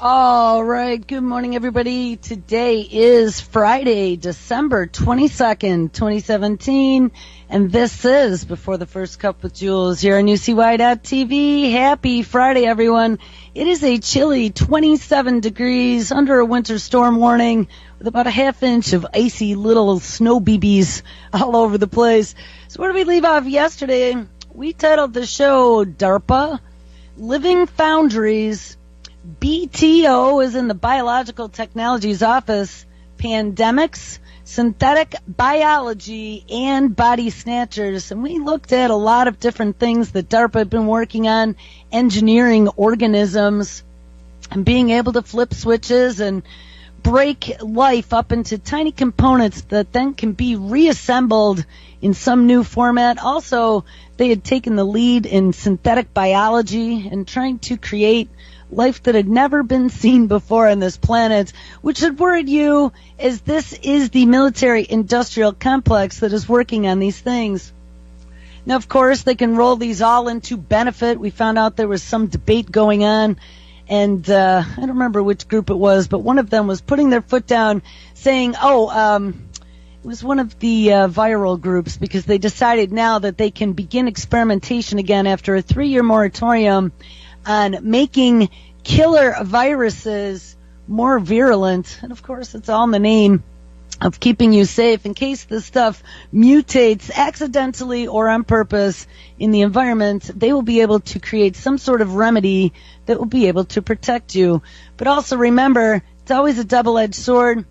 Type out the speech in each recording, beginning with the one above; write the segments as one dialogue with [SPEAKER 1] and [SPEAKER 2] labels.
[SPEAKER 1] All right. Good morning, everybody. Today is Friday, December 22nd, 2017, and this is Before the First Cup with Jules here on UCY.TV. Happy Friday, everyone. It is a chilly 27 degrees under a winter storm warning with about a half inch of icy little snow BBs all over the place. So where did we leave off yesterday? We titled the show DARPA, Living Foundries, BTO is in the Biological Technologies Office, Pandemics, Synthetic Biology, and Body Snatchers. And we looked at a lot of different things that DARPA had been working on, engineering organisms, and being able to flip switches and break life up into tiny components that then can be reassembled in some new format. Also, they had taken the lead in synthetic biology and trying to create life that had never been seen before on this planet, which should worry you, as this is the military-industrial complex that is working on these things. Now, of course, they can roll these all into benefit. We found out there was some debate going on, and I don't remember which group it was, but one of them was putting their foot down saying, it was one of the viral groups, because they decided now that they can begin experimentation again after a 3-year moratorium on making killer viruses more virulent. And of course, it's all in the name of keeping you safe in case this stuff mutates accidentally or on purpose in the environment. They will be able to create some sort of remedy that will be able to protect you. But also remember, it's always a double-edged sword,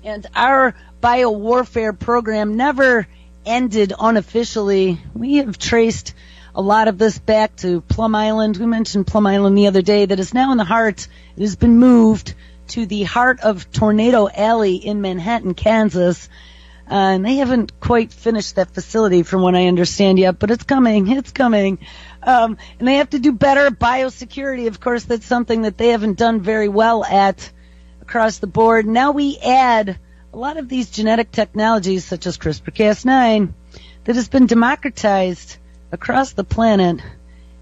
[SPEAKER 1] and our biowarfare program never ended unofficially. We have traced a lot of this back to Plum Island. We mentioned Plum Island the other day. That is now in the heart. It has been moved to the heart of Tornado Alley in Manhattan, Kansas. And they haven't quite finished that facility from what I understand yet, but it's coming. It's coming. And they have to do better biosecurity. Of course, that's something that they haven't done very well at across the board. Now we add a lot of these genetic technologies, such as CRISPR-Cas9, that has been democratized across the planet,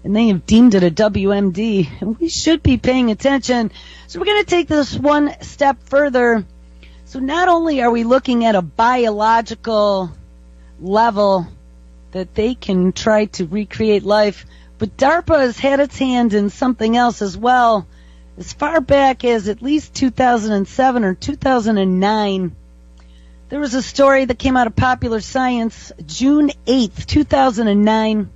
[SPEAKER 1] and they have deemed it a WMD, and we should be paying attention. So we're going to take this one step further. So not only are we looking at a biological level that they can try to recreate life, but DARPA has had its hand in something else as well. As far back as at least 2007 or 2009, there was a story that came out of Popular Science, June 8th, 2009.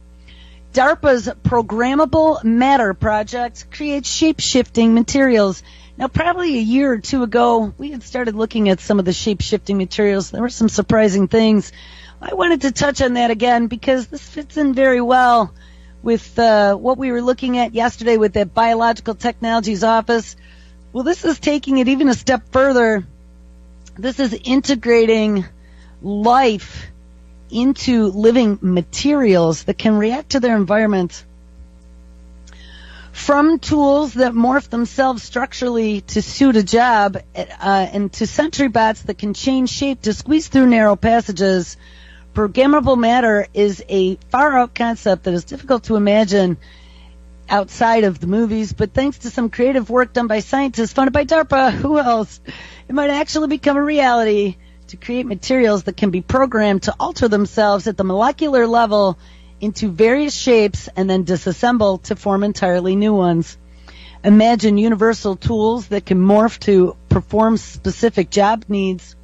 [SPEAKER 1] DARPA's Programmable Matter project creates shape-shifting materials. Now, probably a year or two ago, we had started looking at some of the shape-shifting materials. There were some surprising things. I wanted to touch on that again because this fits in very well with what we were looking at yesterday with that Biological Technologies Office. Well, this is taking it even a step further. This is integrating life into living materials that can react to their environment. From tools that morph themselves structurally to suit a job, and to sentry bots that can change shape to squeeze through narrow passages, programmable matter is a far-out concept that is difficult to imagine outside of the movies, but thanks to some creative work done by scientists funded by DARPA, who else, it might actually become a reality to create materials that can be programmed to alter themselves at the molecular level into various shapes and then disassemble to form entirely new ones. Imagine universal tools that can morph to perform specific job needs.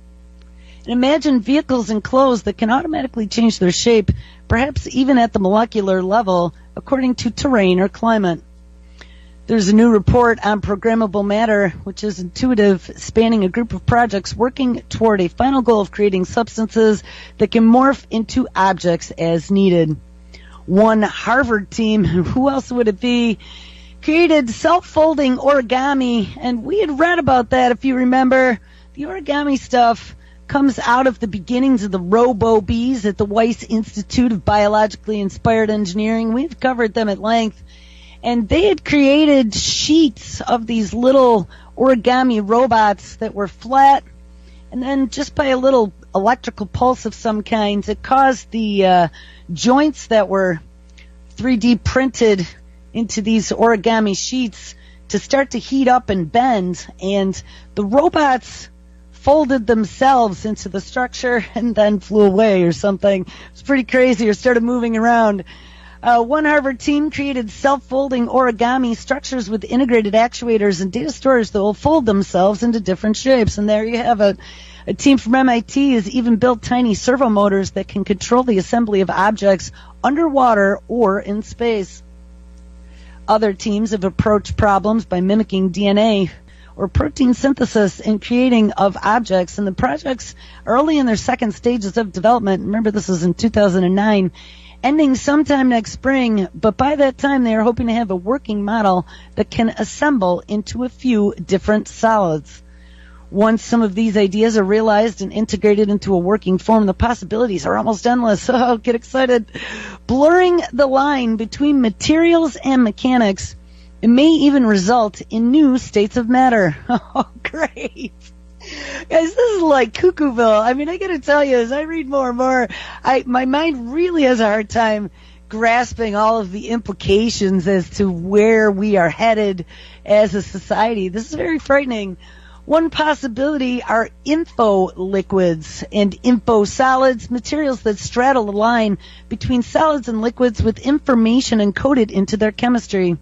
[SPEAKER 1] And imagine vehicles and clothes that can automatically change their shape, perhaps even at the molecular level, according to terrain or climate. There's a new report on programmable matter, which is intuitive, spanning a group of projects working toward a final goal of creating substances that can morph into objects as needed. One Harvard team, who else would it be, created self-folding origami, and we had read about that, if you remember. The origami stuff comes out of the beginnings of the robo-bees at the Weiss Institute of Biologically Inspired Engineering. We've covered them at length. And they had created sheets of these little origami robots that were flat, and then just by a little electrical pulse of some kind, it caused the joints that were 3D printed into these origami sheets to start to heat up and bend, and the robots folded themselves into the structure and then flew away or something. It's pretty crazy, or started moving around. One Harvard team created self-folding origami structures with integrated actuators and data storage that will fold themselves into different shapes. And there you have it. A team from MIT has even built tiny servo motors that can control the assembly of objects underwater or in space. Other teams have approached problems by mimicking DNA or protein synthesis and creating of objects, and the projects are early in their second stages of development. Remember, this was in 2009, ending sometime next spring, but by that time they are hoping to have a working model that can assemble into a few different solids. Once some of these ideas are realized and integrated into a working form, the possibilities are almost endless. Oh, get excited. Blurring the line between materials and mechanics, it may even result in new states of matter. Oh, great. Guys, this is like Cuckooville. I mean, I gotta tell you, as I read more and more, my mind really has a hard time grasping all of the implications as to where we are headed as a society. This is very frightening. One possibility are info liquids and info solids, materials that straddle the line between solids and liquids with information encoded into their chemistry.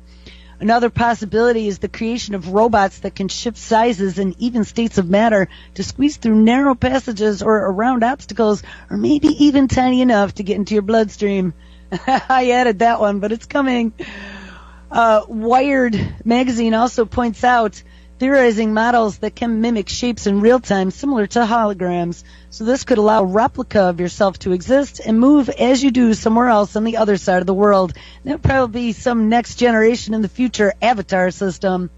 [SPEAKER 1] Another possibility is the creation of robots that can shift sizes and even states of matter to squeeze through narrow passages or around obstacles, or maybe even tiny enough to get into your bloodstream. I added that one, but it's coming. Wired magazine also points out theorizing models that can mimic shapes in real time, similar to holograms. So this could allow a replica of yourself to exist and move as you do somewhere else on the other side of the world. That'll probably be some next generation in the future avatar system.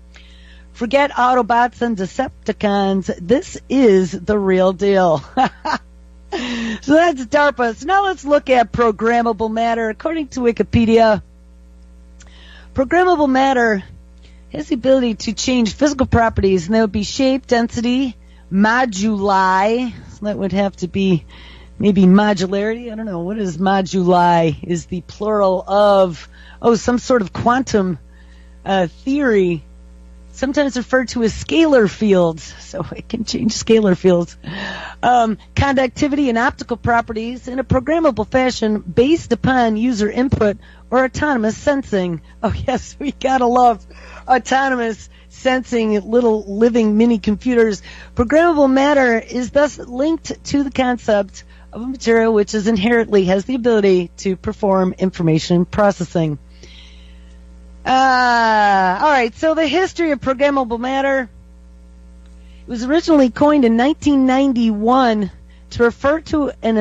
[SPEAKER 1] Forget Autobots and Decepticons. This is the real deal. So that's DARPA. So now let's look at programmable matter. According to Wikipedia, programmable matter has the ability to change physical properties, and that would be shape, density, moduli. So that would have to be maybe modularity. I don't know. What is moduli? Is the plural of, some sort of quantum theory, sometimes referred to as scalar fields. So it can change scalar fields. Conductivity and optical properties in a programmable fashion based upon user input or autonomous sensing. Oh, yes, we gotta love autonomous sensing, little living mini computers. Programmable matter is thus linked to the concept of a material which is inherently has the ability to perform information processing. All right, so the history of programmable matter. It was originally coined in 1991 to refer to an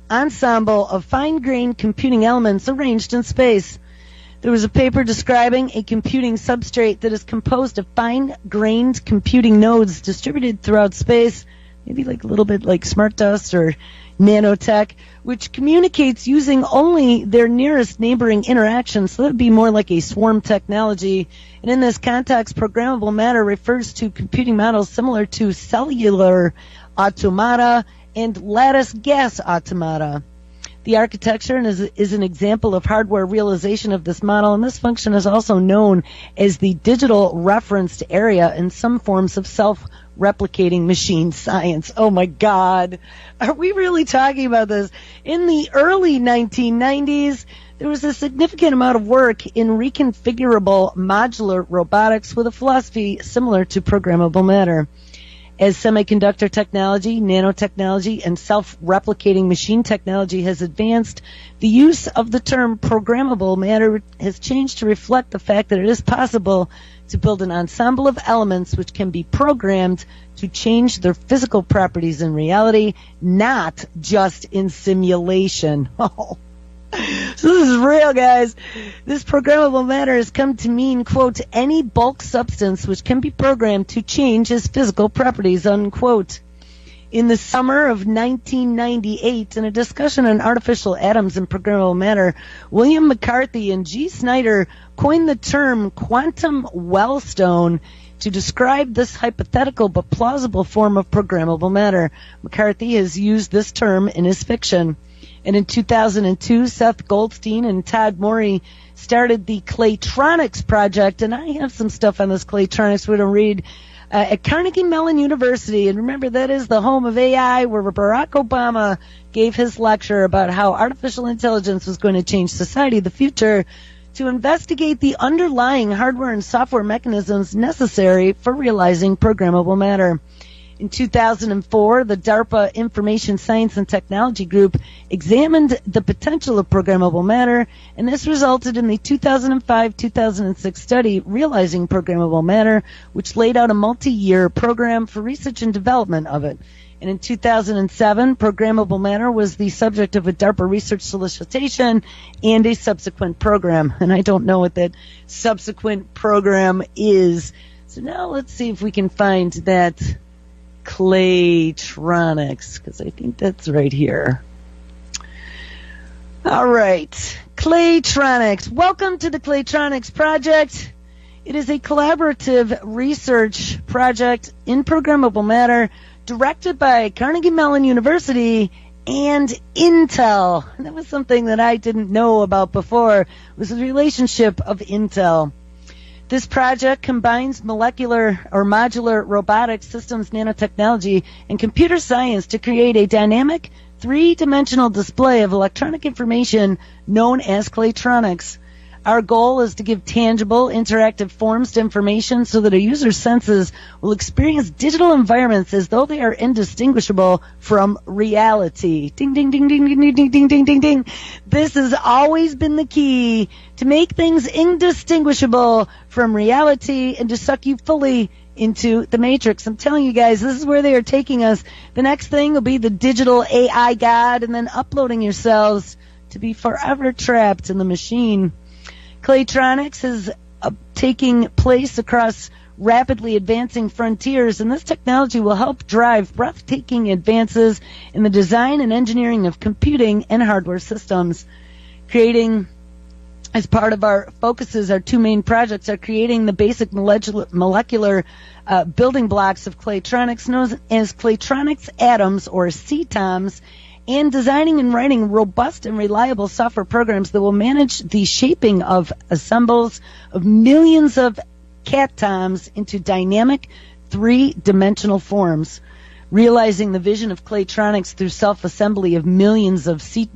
[SPEAKER 1] ensemble of fine-grained computing elements arranged in space. There was a paper describing a computing substrate that is composed of fine-grained computing nodes distributed throughout space, maybe like a little bit like smart dust or nanotech, which communicates using only their nearest neighboring interactions. So that would be more like a swarm technology. And in this context, programmable matter refers to computing models similar to cellular automata and lattice gas automata. The architecture is an example of hardware realization of this model, and this function is also known as the digital referenced area in some forms of self-replicating machine science. Oh my God. Are we really talking about this? In the early 1990s, there was a significant amount of work in reconfigurable modular robotics with a philosophy similar to programmable matter. As semiconductor technology, nanotechnology, and self-replicating machine technology has advanced, the use of the term programmable matter has changed to reflect the fact that it is possible to build an ensemble of elements which can be programmed to change their physical properties in reality, not just in simulation. So this is real, guys. This programmable matter has come to mean, quote, any bulk substance which can be programmed to change its physical properties, unquote. In the summer of 1998, in a discussion on artificial atoms and programmable matter, William McCarthy and G. Snyder coined the term quantum wellstone to describe this hypothetical but plausible form of programmable matter. McCarthy has used this term in his fiction. And in 2002, Seth Goldstein and Todd Morey started the Claytronics project, and I have some stuff on this Claytronics we're going to read at Carnegie Mellon University. And remember, that is the home of AI, where Barack Obama gave his lecture about how artificial intelligence was going to change society, the future, to investigate the underlying hardware and software mechanisms necessary for realizing programmable matter. In 2004, the DARPA Information Science and Technology Group examined the potential of programmable matter, and this resulted in the 2005-2006 study, Realizing Programmable Matter, which laid out a multi-year program for research and development of it. And in 2007, programmable matter was the subject of a DARPA research solicitation and a subsequent program. And I don't know what that subsequent program is. So now let's see if we can find that Claytronics, because I think that's right here. All right, Claytronics. Welcome to the Claytronics project. It is a collaborative research project in programmable matter directed by Carnegie Mellon University and Intel. And that was something that I didn't know about before, was the relationship of Intel. This project combines molecular or modular robotic systems nanotechnology and computer science to create a dynamic three-dimensional display of electronic information known as Claytronics. Our goal is to give tangible, interactive forms to information so that a user's senses will experience digital environments as though they are indistinguishable from reality. Ding, ding, ding, ding, ding, ding, ding, ding, ding, ding. This has always been the key to make things indistinguishable from reality and to suck you fully into the matrix. I'm telling you guys, this is where they are taking us. The next thing will be the digital AI god, and then uploading yourselves to be forever trapped in the machine. Claytronics is taking place across rapidly advancing frontiers, and this technology will help drive breathtaking advances in the design and engineering of computing and hardware systems. Creating, as part of our focuses, our two main projects are creating the basic molecular building blocks of Claytronics, known as Claytronics atoms, or CTOMs, and designing and writing robust and reliable software programs that will manage the shaping of assembles of millions of catoms into dynamic three-dimensional forms. Realizing the vision of Claytronics through self-assembly of millions of C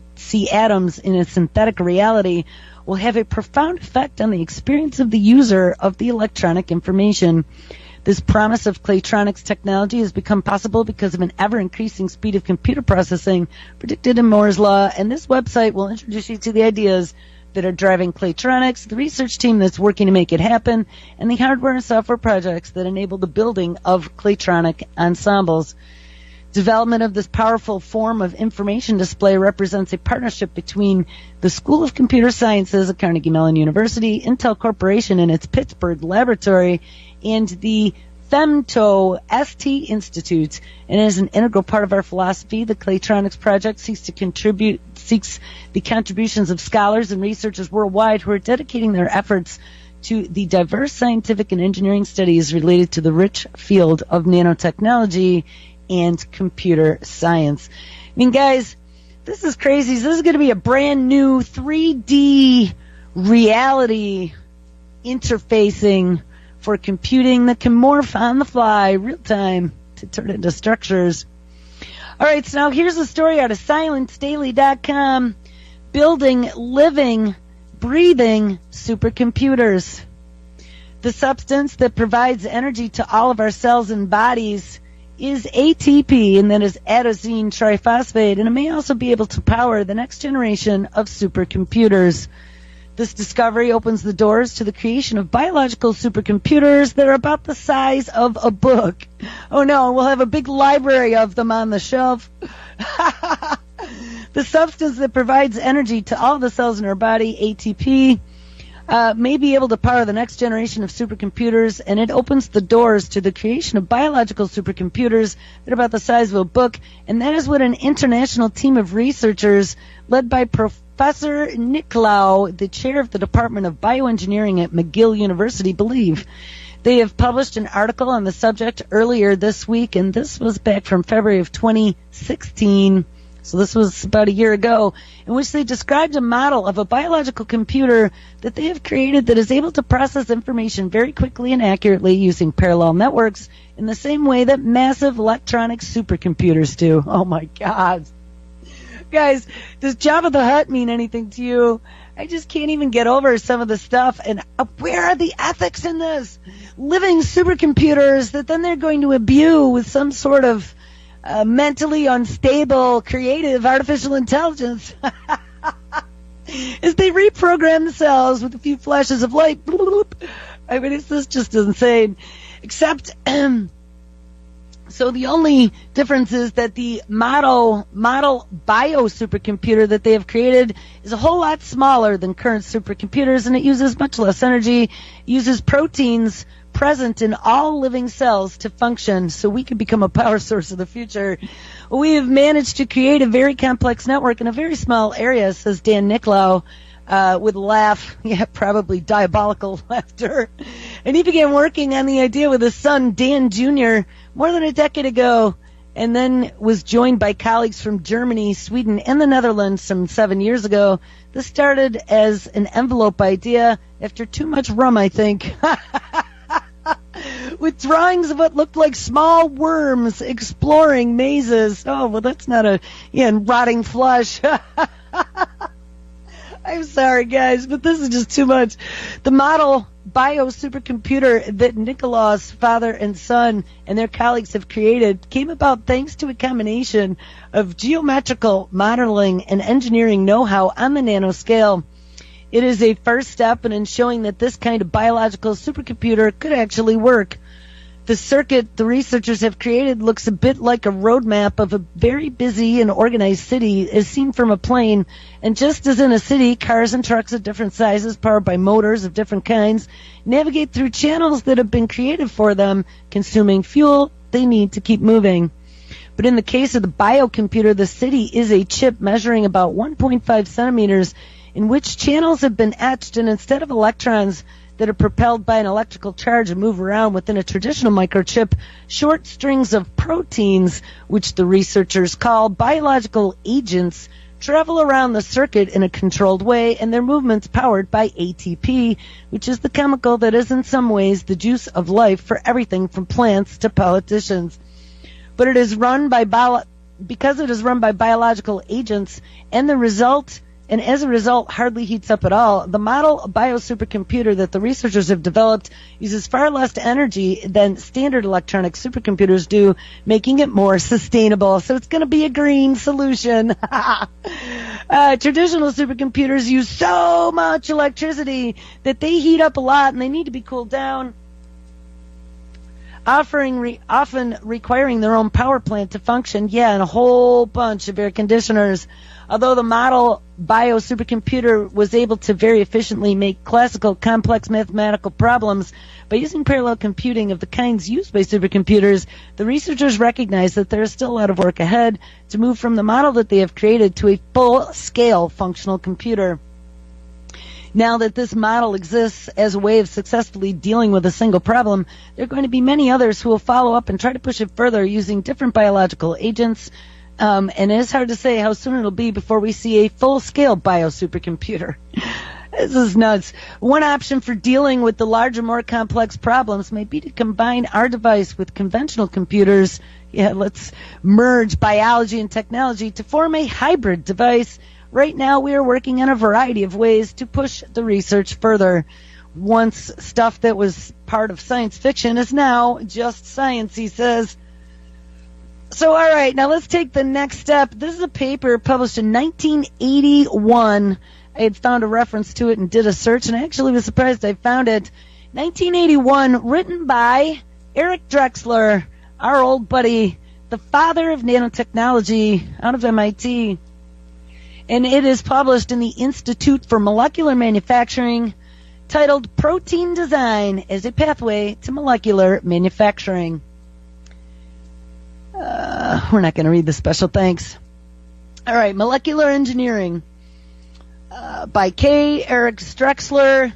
[SPEAKER 1] atoms in a synthetic reality will have a profound effect on the experience of the user of the electronic information. This promise of Claytronics technology has become possible because of an ever-increasing speed of computer processing predicted in Moore's Law, and this website will introduce you to the ideas that are driving Claytronics, the research team that's working to make it happen, and the hardware and software projects that enable the building of Claytronic ensembles. Development of this powerful form of information display represents a partnership between the School of Computer Sciences at Carnegie Mellon University, Intel Corporation and its Pittsburgh laboratory, and the Femto ST Institute. And as an integral part of our philosophy, the Claytronics project seeks the contributions of scholars and researchers worldwide who are dedicating their efforts to the diverse scientific and engineering studies related to the rich field of nanotechnology and computer science. I mean, guys, this is crazy. This is going to be a brand new 3D reality interfacing for computing that can morph on the fly, real time, to turn into structures. All right, so now here's a story out of ScienceDaily.com. Building, living, breathing supercomputers. The substance that provides energy to all of our cells and bodies is ATP, and that is adenosine triphosphate, and it may also be able to power the next generation of supercomputers. This discovery opens the doors to the creation of biological supercomputers that are about the size of a book. Oh no, we'll have a big library of them on the shelf. The substance that provides energy to all the cells in our body, ATP, may be able to power the next generation of supercomputers, and it opens the doors to the creation of biological supercomputers that are about the size of a book, and that is what an international team of researchers led by Professor Nicolau, the chair of the Department of Bioengineering at McGill University, believe. They have published an article on the subject earlier this week, and this was back from February of 2016. So this was about a year ago, in which they described a model of a biological computer that they have created that is able to process information very quickly and accurately using parallel networks in the same way that massive electronic supercomputers do. Oh my God. Guys, does Jabba the Hutt mean anything to you? I just can't even get over some of the stuff. And where are the ethics in this? Living supercomputers that then they're going to imbue with some sort of mentally unstable, creative artificial intelligence as they reprogram themselves with a few flashes of light. I mean, this just insane. Except, so the only difference is that the model bio supercomputer that they have created is a whole lot smaller than current supercomputers, and it uses much less energy. It uses proteins present in all living cells to function, so we can become a power source of the future. We have managed to create a very complex network in a very small area, says Dan Nicolau, with a laugh, probably diabolical laughter. And he began working on the idea with his son, Dan Jr., more than a decade ago, and then was joined by colleagues from Germany, Sweden, and the Netherlands some 7 years ago. This started as an envelope idea after too much rum, I think. With drawings of what looked like small worms exploring mazes. Oh, well, that's not and rotting flesh. I'm sorry, guys, but this is just too much. The model bio supercomputer that Nicolau's father and son and their colleagues have created came about thanks to a combination of geometrical modeling and engineering know-how on the nanoscale. It is a first step in showing that this kind of biological supercomputer could actually work. The circuit the researchers have created looks a bit like a roadmap of a very busy and organized city as seen from a plane. And just as in a city, cars and trucks of different sizes, powered by motors of different kinds, navigate through channels that have been created for them, consuming fuel they need to keep moving. But in the case of the biocomputer, the city is a chip measuring about 1.5 centimeters in which channels have been etched, and instead of electrons that are propelled by an electrical charge and move around within a traditional microchip, short strings of proteins, which the researchers call biological agents, travel around the circuit in a controlled way, and their movements powered by ATP, which is the chemical that is in some ways the juice of life for everything from plants to politicians. But it is run by because it is run by biological agents, and as a result, hardly heats up at all. The model bio-supercomputer that the researchers have developed uses far less energy than standard electronic supercomputers do, making it more sustainable. So it's going to be a green solution. Traditional supercomputers use so much electricity that they heat up a lot and they need to be cooled down, often requiring their own power plant to function, and a whole bunch of air conditioners. Although the model bio supercomputer was able to very efficiently make classical complex mathematical problems by using parallel computing of the kinds used by supercomputers, the researchers recognize that there is still a lot of work ahead to move from the model that they have created to a full-scale functional computer. Now that this model exists as a way of successfully dealing with a single problem, there are going to be many others who will follow up and try to push it further using different biological agents. And it is hard to say how soon it'll be before we see a full-scale bio-supercomputer. This is nuts. One option for dealing with the larger, more complex problems may be to combine our device with conventional computers. Let's merge biology and technology to form a hybrid device. Right now, we are working on a variety of ways to push the research further. Once stuff that was part of science fiction is now just science, he says. So, all right, now let's take the next step. This is a paper published in 1981. I had found a reference to it and did a search, and I actually was surprised I found it. 1981, written by Eric Drexler, our old buddy, the father of nanotechnology out of MIT. And it is published in the Institute for Molecular Manufacturing, titled Protein Design as a Pathway to Molecular Manufacturing. We're not going to read the special thanks. All right, Molecular Engineering by K. Eric Drexler.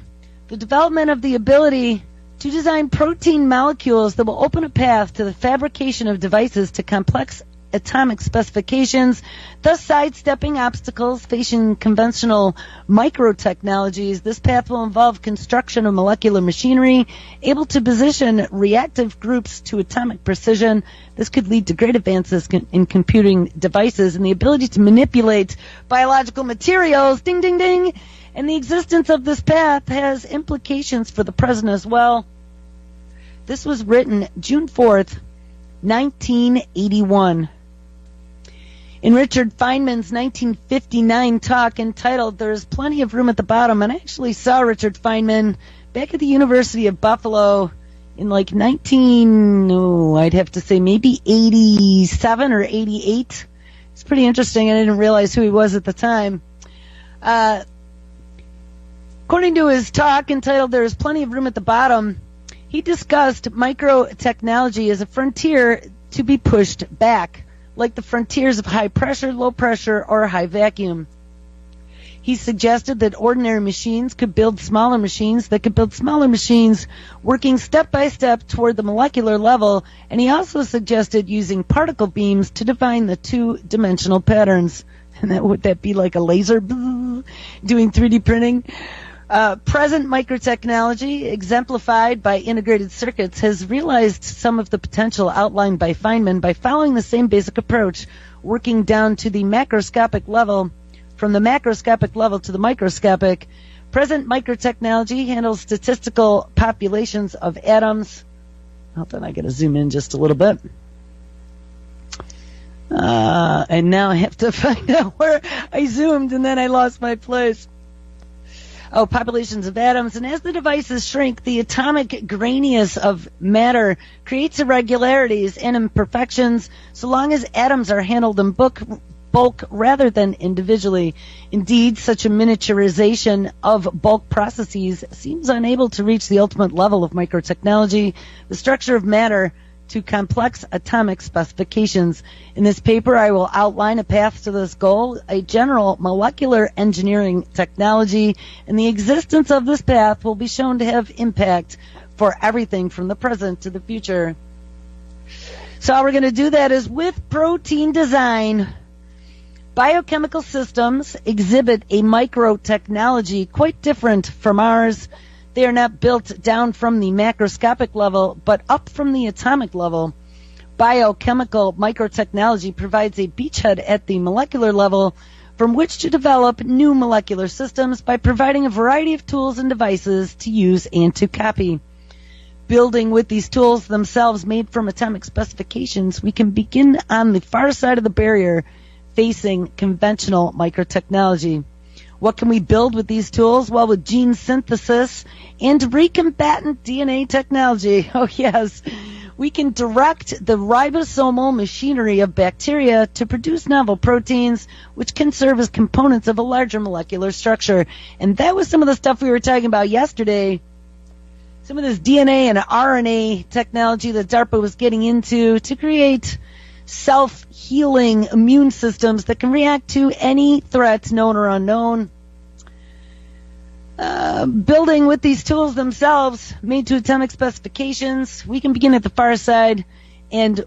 [SPEAKER 1] The development of the ability to design protein molecules that will open a path to the fabrication of devices to complex atomic specifications, thus sidestepping obstacles facing conventional microtechnologies. This path will involve construction of molecular machinery able to position reactive groups to atomic precision. This could lead to great advances in computing devices and the ability to manipulate biological materials. Ding, ding, ding. And the existence of this path has implications for the present as well. This was written June 4th, 1981. In Richard Feynman's 1959 talk entitled There's Plenty of Room at the Bottom, and I actually saw Richard Feynman back at the University of Buffalo in like I'd have to say maybe 87 or 88. It's pretty interesting. I didn't realize who he was at the time. According to his talk entitled There's Plenty of Room at the Bottom, he discussed microtechnology as a frontier to be pushed back, like the frontiers of high pressure, low pressure, or high vacuum. He suggested that ordinary machines could build smaller machines that could build smaller machines, working step by step toward the molecular level, and he also suggested using particle beams to define the two-dimensional patterns. And would that be like a laser doing 3D printing? Present microtechnology, exemplified by integrated circuits, has realized some of the potential outlined by Feynman by following the same basic approach, working down to the macroscopic level, from the macroscopic level to the microscopic. Present microtechnology handles statistical populations of atoms. Hold on, I gotta zoom in just a little bit. And now I have to find out where I zoomed and then I lost my place. Populations of atoms. And as the devices shrink, the atomic graininess of matter creates irregularities and imperfections so long as atoms are handled in bulk rather than individually. Indeed, such a miniaturization of bulk processes seems unable to reach the ultimate level of microtechnology, the structure of matter, to complex atomic specifications. In this paper, I will outline a path to this goal, a general molecular engineering technology, and the existence of this path will be shown to have impact for everything from the present to the future. So how we're going to do that is with protein design. Biochemical systems exhibit a microtechnology quite different from ours. They are not built down from the macroscopic level, but up from the atomic level. Biochemical microtechnology provides a beachhead at the molecular level from which to develop new molecular systems by providing a variety of tools and devices to use and to copy. Building with these tools themselves made from atomic specifications, we can begin on the far side of the barrier facing conventional microtechnology. What can we build with these tools? Well, with gene synthesis and recombinant DNA technology. Oh, yes. We can direct the ribosomal machinery of bacteria to produce novel proteins, which can serve as components of a larger molecular structure. And that was some of the stuff we were talking about yesterday. Some of this DNA and RNA technology that DARPA was getting into to create self-healing immune systems that can react to any threats, known or unknown. Building with these tools themselves, made to atomic specifications, we can begin at the far side, and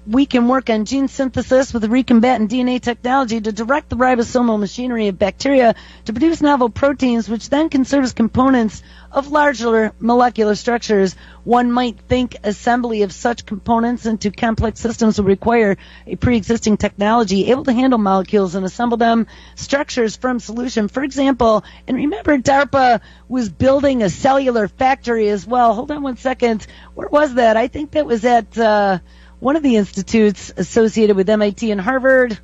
[SPEAKER 1] we can work on gene synthesis with recombinant DNA technology to direct the ribosomal machinery of bacteria to produce novel proteins, which then can serve as components of larger molecular structures. One might think assembly of such components into complex systems would require a pre-existing technology able to handle molecules and assemble them, structures from solution. For example, and remember DARPA was building a cellular factory as well. Hold on one second. Where was that? I think that was at one of the institutes associated with MIT and Harvard.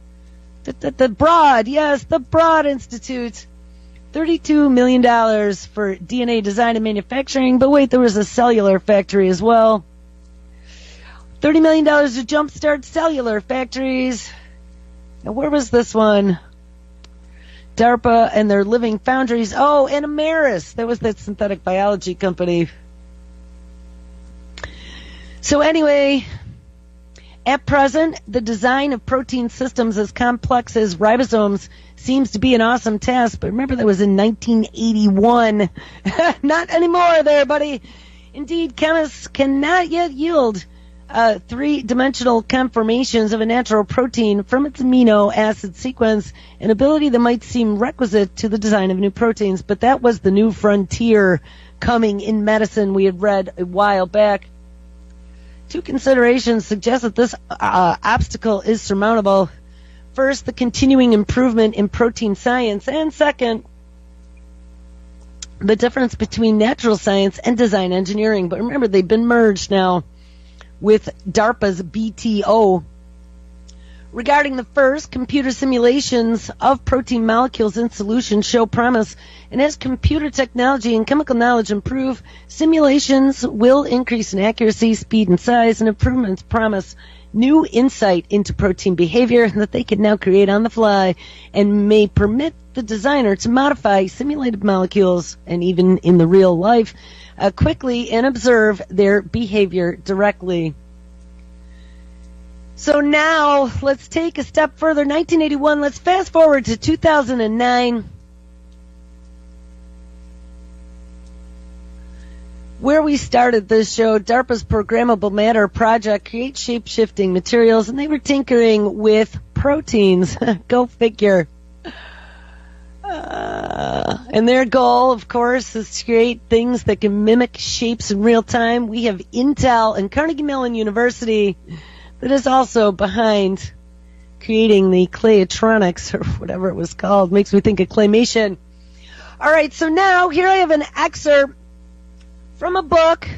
[SPEAKER 1] The Broad Institute. $32 million for DNA design and manufacturing. But wait, there was a cellular factory as well. $30 million to jumpstart cellular factories. Now, where was this one? DARPA and their living foundries. Oh, and Ameris. That was that synthetic biology company. So anyway, at present, the design of protein systems as complex as ribosomes seems to be an awesome task, but remember that was in 1981. Not anymore there, buddy. Indeed, chemists cannot yet yield three-dimensional conformations of a natural protein from its amino acid sequence, an ability that might seem requisite to the design of new proteins. But that was the new frontier coming in medicine we had read a while back. Two considerations suggest that this obstacle is surmountable. First, the continuing improvement in protein science, and second, the difference between natural science and design engineering. But remember, they've been merged now with DARPA's BTO. Regarding the first, computer simulations of protein molecules in solution show promise, and as computer technology and chemical knowledge improve, simulations will increase in accuracy, speed, and size, and improvements promise new insight into protein behavior that they can now create on the fly and may permit the designer to modify simulated molecules and even in the real life quickly and observe their behavior directly. So now let's take a step further. 1981, let's fast forward to 2009, where we started this show. DARPA's Programmable Matter project creates shape-shifting materials, and they were tinkering with proteins. Go figure. And their goal, of course, is to create things that can mimic shapes in real time. We have Intel and Carnegie Mellon University that is also behind creating the Claytronics, or whatever it was called. Makes me think of claymation. All right, so now here I have an excerpt from a book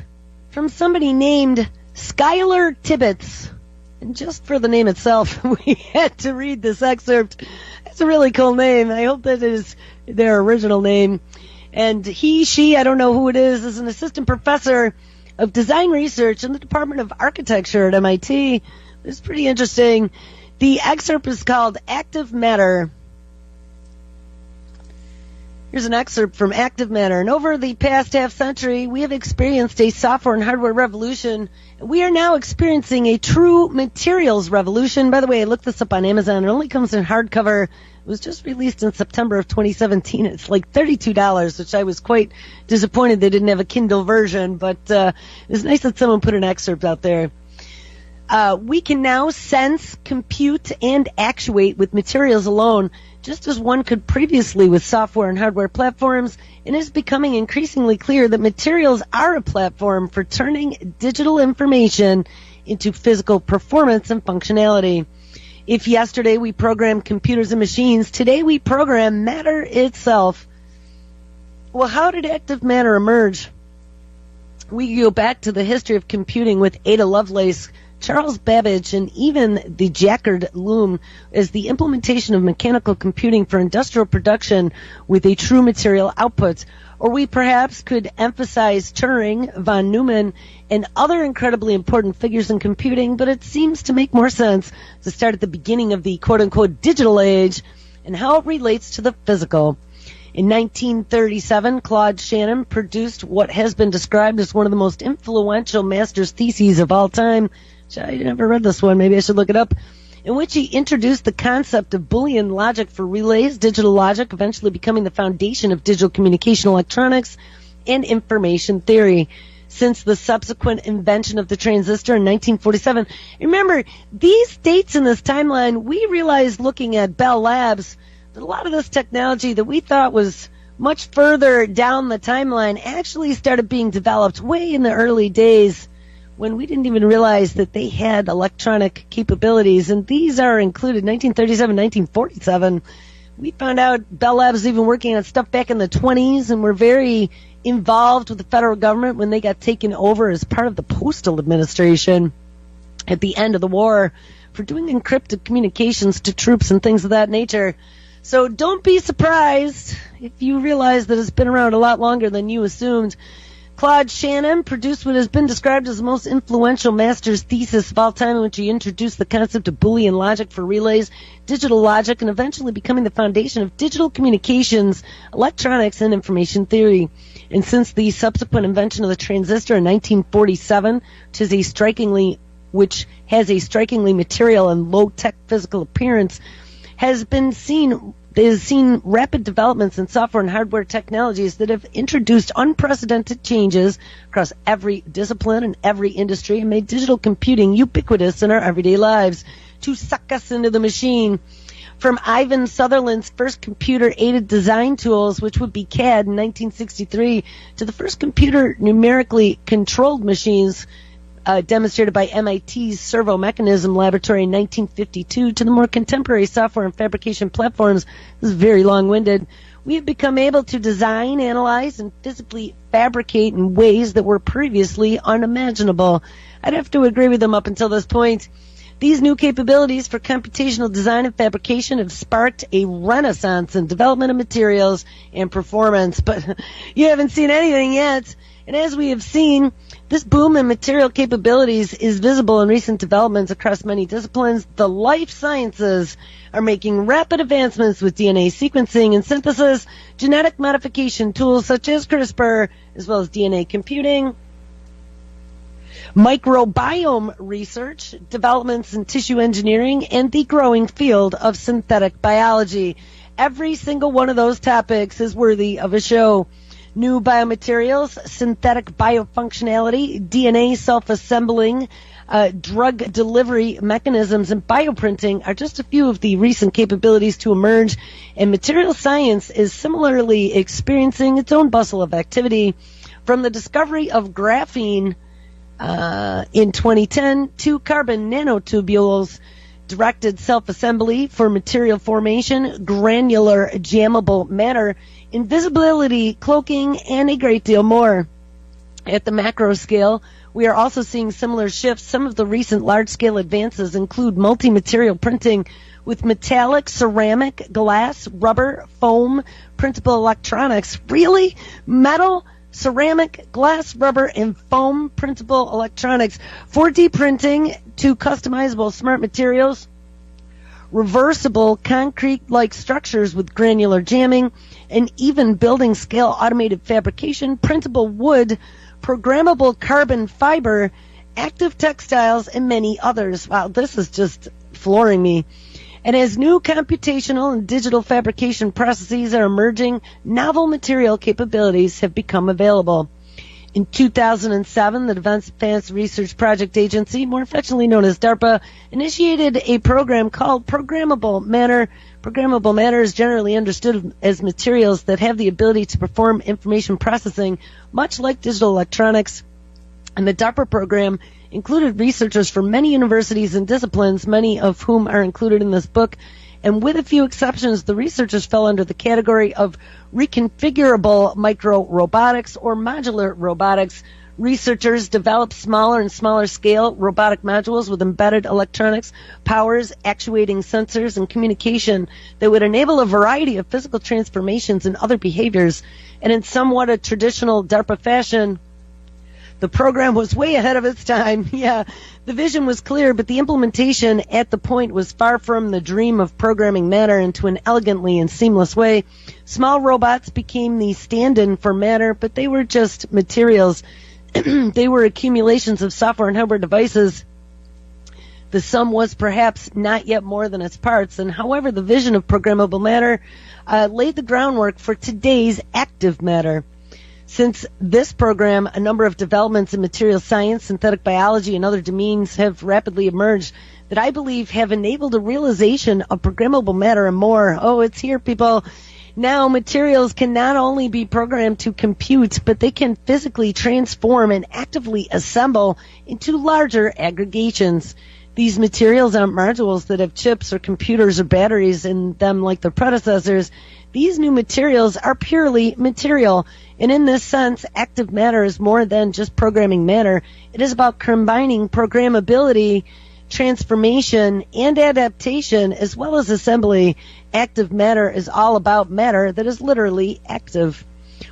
[SPEAKER 1] from somebody named Skylar Tibbetts. And just for the name itself, we had to read this excerpt. It's a really cool name. I hope that is their original name. And he, she, I don't know who it is an assistant professor of design research in the Department of Architecture at MIT. It's pretty interesting. The excerpt is called Active Matter. Here's an excerpt from Active Matter. And over the past half century, we have experienced a software and hardware revolution. We are now experiencing a true materials revolution. By the way, I looked this up on Amazon. It only comes in hardcover. It was just released in September of 2017. It's like $32, which I was quite disappointed they didn't have a Kindle version. But it's nice that someone put an excerpt out there. We can now sense, compute, and actuate with materials alone, just as one could previously with software and hardware platforms, and it is becoming increasingly clear that materials are a platform for turning digital information into physical performance and functionality. If yesterday we programmed computers and machines, today we program matter itself. Well, how did active matter emerge? We go back to the history of computing with Ada Lovelace, Charles Babbage, and even the Jacquard loom as the implementation of mechanical computing for industrial production with a true material output. Or we perhaps could emphasize Turing, von Neumann, and other incredibly important figures in computing, but it seems to make more sense to start at the beginning of the quote-unquote digital age and how it relates to the physical. In 1937, Claude Shannon produced what has been described as one of the most influential master's theses of all time. I never read this one. Maybe I should look it up. In which he introduced the concept of Boolean logic for relays, digital logic eventually becoming the foundation of digital communication electronics and information theory. Since the subsequent invention of the transistor in 1947. Remember, these dates in this timeline, we realized looking at Bell Labs that a lot of this technology that we thought was much further down the timeline actually started being developed way in the early days, when we didn't even realize that they had electronic capabilities. And these are included 1937, 1947. We found out Bell Labs was even working on stuff back in the 20s and were very involved with the federal government when they got taken over as part of the Postal Administration at the end of the war for doing encrypted communications to troops and things of that nature. So don't be surprised if you realize that it's been around a lot longer than you assumed. Claude Shannon produced what has been described as the most influential master's thesis of all time, in which he introduced the concept of Boolean logic for relays, digital logic, and eventually becoming the foundation of digital communications, electronics, and information theory. And since the subsequent invention of the transistor in 1947, which has a strikingly material and low-tech physical appearance, has been seen has seen rapid developments in software and hardware technologies that have introduced unprecedented changes across every discipline and every industry and made digital computing ubiquitous in our everyday lives to suck us into the machine. From Ivan Sutherland's first computer-aided design tools, which would be CAD in 1963, to the first computer numerically controlled machines demonstrated by MIT's Servo Mechanism Laboratory in 1952, to the more contemporary software and fabrication platforms. This is very long-winded. We have become able to design, analyze, and physically fabricate in ways that were previously unimaginable. I'd have to agree with them up until this point. These new capabilities for computational design and fabrication have sparked a renaissance in development of materials and performance, but you haven't seen anything yet. And as we have seen, this boom in material capabilities is visible in recent developments across many disciplines. The life sciences are making rapid advancements with DNA sequencing and synthesis, genetic modification tools such as CRISPR, as well as DNA computing, microbiome research, developments in tissue engineering, and the growing field of synthetic biology. Every single one of those topics is worthy of a show. New biomaterials, synthetic biofunctionality, DNA self-assembling, drug delivery mechanisms, and bioprinting are just a few of the recent capabilities to emerge, and material science is similarly experiencing its own bustle of activity. From the discovery of graphene in 2010 to carbon nanotubules, directed self-assembly for material formation, granular jammable matter, invisibility, cloaking, and a great deal more. At the macro scale, we are also seeing similar shifts. Some of the recent large-scale advances include multi-material printing with metallic, ceramic, glass, rubber, foam, printable electronics. Really? Metal, ceramic, glass, rubber, and foam printable electronics. 4D printing to customizable smart materials. Reversible concrete-like structures with granular jamming, and even building scale automated fabrication, printable wood, programmable carbon fiber, active textiles, and many others. Wow, this is just flooring me. And as new computational and digital fabrication processes are emerging, novel material capabilities have become available. In 2007, the Defense Advanced Research Project Agency, more affectionately known as DARPA, initiated a program called Programmable Matter. Programmable matter is generally understood as materials that have the ability to perform information processing, much like digital electronics. And the DARPA program included researchers from many universities and disciplines, many of whom are included in this book. And with a few exceptions, the researchers fell under the category of reconfigurable micro-robotics or modular robotics. Researchers developed smaller and smaller scale robotic modules with embedded electronics, powers, actuating sensors, and communication that would enable a variety of physical transformations and other behaviors. And in somewhat a traditional DARPA fashion, the program was way ahead of its time. Yeah, the vision was clear, but the implementation at the point was far from the dream of programming matter into an elegantly and seamless way. Small robots became the stand-in for matter, but they were just materials. They were accumulations of software and hardware devices. The sum was perhaps not yet more than its parts, and however, the vision of programmable matter laid the groundwork for today's active matter. Since this program, a number of developments in material science, synthetic biology, and other domains have rapidly emerged that I believe have enabled a realization of programmable matter and more. Oh, it's here, people. Now, materials can not only be programmed to compute, but they can physically transform and actively assemble into larger aggregations. These materials aren't modules that have chips or computers or batteries in them like their predecessors. These new materials are purely material. And in this sense, active matter is more than just programming matter. It is about combining programmability, transformation, and adaptation, as well as assembly. Active matter is all about matter that is literally active.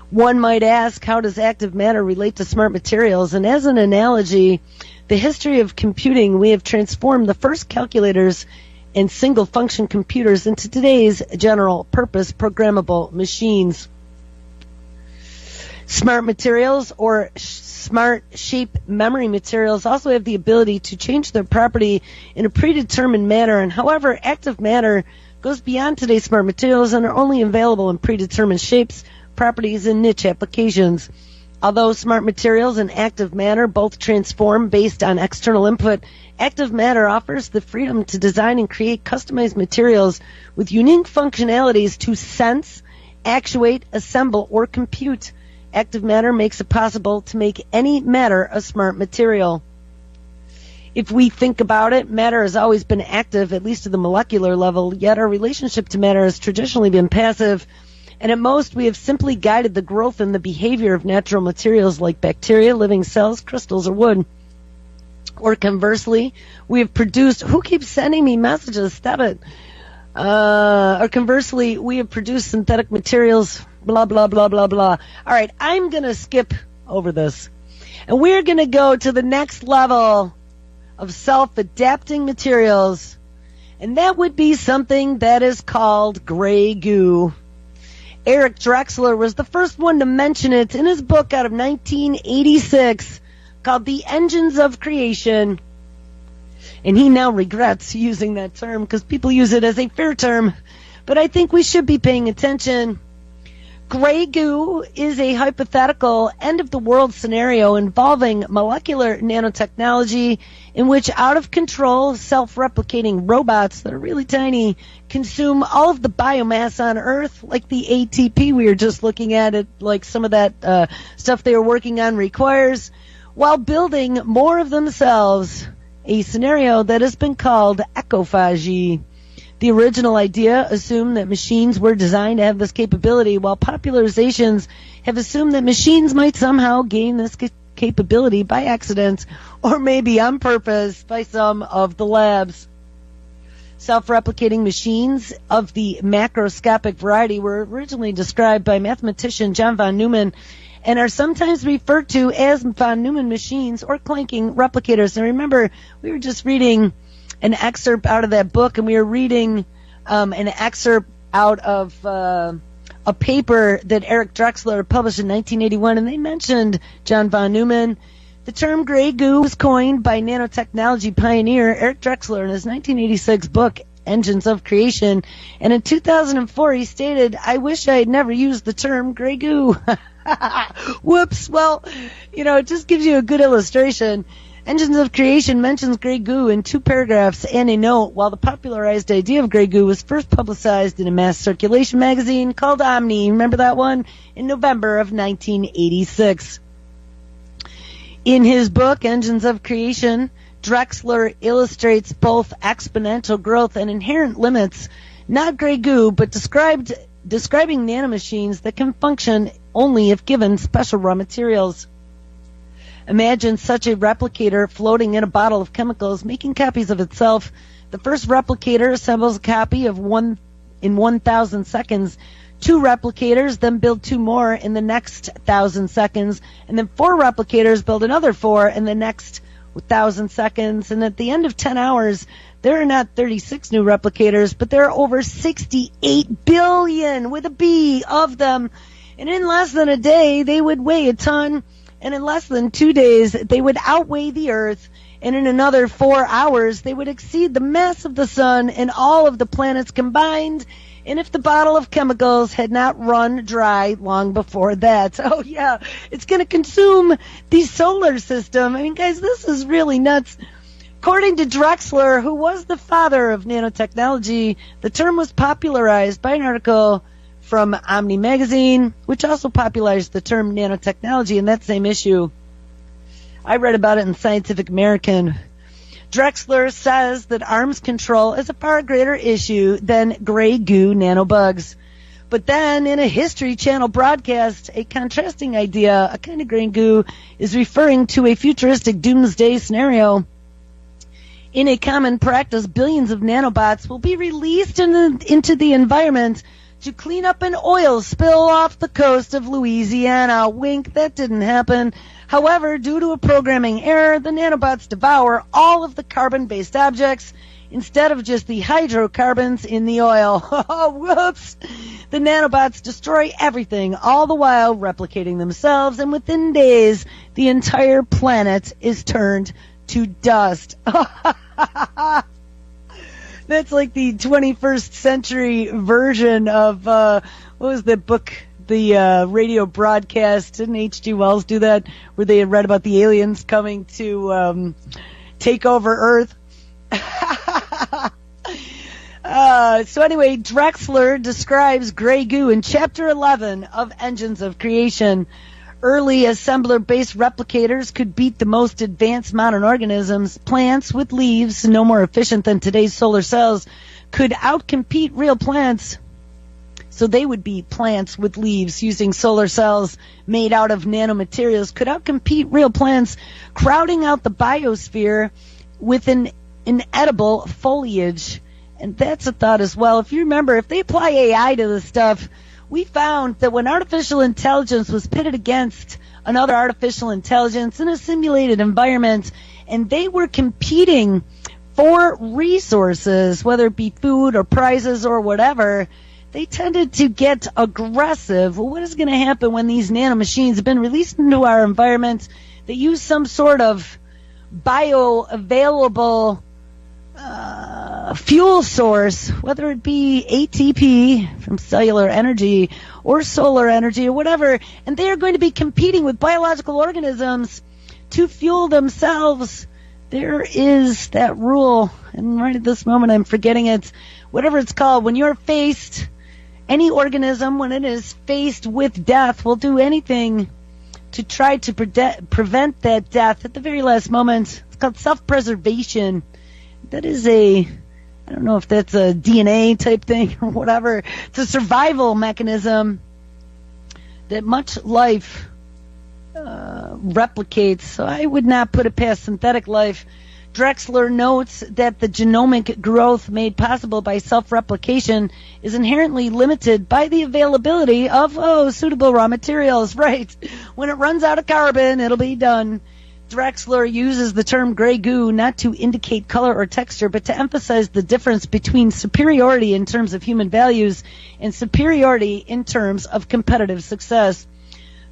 [SPEAKER 1] One might ask, how does active matter relate to smart materials? And as an analogy, the history of computing, we have transformed the first calculators and single-function computers into today's general-purpose programmable machines. Smart materials or smart shape memory materials also have the ability to change their property in a predetermined manner, and however, active matter goes beyond today's smart materials and are only available in predetermined shapes, properties, and niche applications. Although smart materials and active matter both transform based on external input, active matter offers the freedom to design and create customized materials with unique functionalities to sense, actuate, assemble, or compute. Active matter makes it possible to make any matter a smart material. If we think about it, matter has always been active, at least at the molecular level, yet our relationship to matter has traditionally been passive. And at most, we have simply guided the growth and the behavior of natural materials like bacteria, living cells, crystals, or wood. Or conversely, we have produced... Who keeps sending me messages? Stop it. Or conversely, we have produced synthetic materials, blah, blah, blah, blah, blah. All right, I'm going to skip over this. And we're going to go to the next level of self-adapting materials. And that would be something that is called gray goo. Eric Drexler was the first one to mention it in his book out of 1986 called The Engines of Creation. And he now regrets using that term because people use it as a fair term. But I think we should be paying attention. Gray goo is a hypothetical end-of-the-world scenario involving molecular nanotechnology in which out-of-control, self-replicating robots that are really tiny consume all of the biomass on Earth, like the ATP we were just looking at, like some of that stuff they were working on requires, while building more of themselves, a scenario that has been called ecophagy. The original idea assumed that machines were designed to have this capability, while popularizations have assumed that machines might somehow gain this capability by accident, or maybe on purpose by some of the labs. Self-replicating machines of the macroscopic variety were originally described by mathematician John von Neumann and are sometimes referred to as von Neumann machines or clanking replicators. And remember, we were just reading an excerpt out of that book, and we were reading an excerpt out of a paper that Eric Drexler published in 1981, and they mentioned John von Neumann. The term gray goo was coined by nanotechnology pioneer Eric Drexler in his 1986 book, Engines of Creation, and in 2004 he stated, "I wish I had never used the term gray goo." Whoops. Well, it just gives you a good illustration. Engines of Creation mentions gray goo in 2 paragraphs and a note, while the popularized idea of gray goo was first publicized in a mass circulation magazine called Omni. Remember that one? In November of 1986. In his book, Engines of Creation, Drexler illustrates both exponential growth and inherent limits, not gray goo, but describing nanomachines that can function only if given special raw materials. Imagine such a replicator floating in a bottle of chemicals, making copies of itself. The first replicator assembles a copy of one in 1,000 seconds. 2 replicators then build 2 more in the next 1,000 seconds, and then 4 replicators build another 4 in the next 1,000 seconds. And at the end of 10 hours, there are not 36 new replicators, but there are over 68 billion, with a B, of them. And in less than a day, they would weigh a ton. And in less than 2 days, they would outweigh the Earth, and in another 4 hours, they would exceed the mass of the Sun and all of the planets combined, and if the bottle of chemicals had not run dry long before that. Oh, yeah, it's going to consume the solar system. I mean, guys, this is really nuts. According to Drexler, who was the father of nanotechnology, the term was popularized by an article from Omni magazine, which also popularized the term nanotechnology in that same issue. I read about it in Scientific American. Drexler says that arms control is a far greater issue than gray goo nanobugs. But then in a History Channel broadcast, a contrasting idea, a kind of gray goo, is referring to a futuristic doomsday scenario. In a common practice, billions of nanobots will be released into the environment to clean up an oil spill off the coast of Louisiana. Wink, that didn't happen. However, due to a programming error, the nanobots devour all of the carbon-based objects instead of just the hydrocarbons in the oil. Oh, whoops! The nanobots destroy everything, all the while replicating themselves, and within days, the entire planet is turned to dust. That's like the 21st century version of, what was the book, the radio broadcast? Didn't H.G. Wells do that, where they had read about the aliens coming to take over Earth? So anyway, Drexler describes gray goo in Chapter 11 of Engines of Creation. Early assembler-based replicators could beat the most advanced modern organisms. Plants with leaves, no more efficient than today's solar cells, could outcompete real plants. So they would be plants with leaves using solar cells made out of nanomaterials, could outcompete real plants, crowding out the biosphere with an inedible foliage. And that's a thought as well. If you remember, if they apply AI to this stuff, we found that when artificial intelligence was pitted against another artificial intelligence in a simulated environment, and they were competing for resources, whether it be food or prizes or whatever, they tended to get aggressive. Well, what is going to happen when these nanomachines have been released into our environment? They use some sort of bioavailable fuel source, whether it be ATP from cellular energy or solar energy or whatever, and they are going to be competing with biological organisms to fuel themselves. There is that rule, and right at this moment I'm forgetting it, whatever it's called, when you're faced, any organism, when it is faced with death, will do anything to try to prevent that death at the very last moment. It's called self-preservation. That is I don't know if that's a DNA type thing or whatever. It's a survival mechanism that much life replicates. So I would not put it past synthetic life. Drexler notes that the genomic growth made possible by self-replication is inherently limited by the availability of, suitable raw materials. Right. When it runs out of carbon, it'll be done. Drexler uses the term gray goo not to indicate color or texture, but to emphasize the difference between superiority in terms of human values and superiority in terms of competitive success.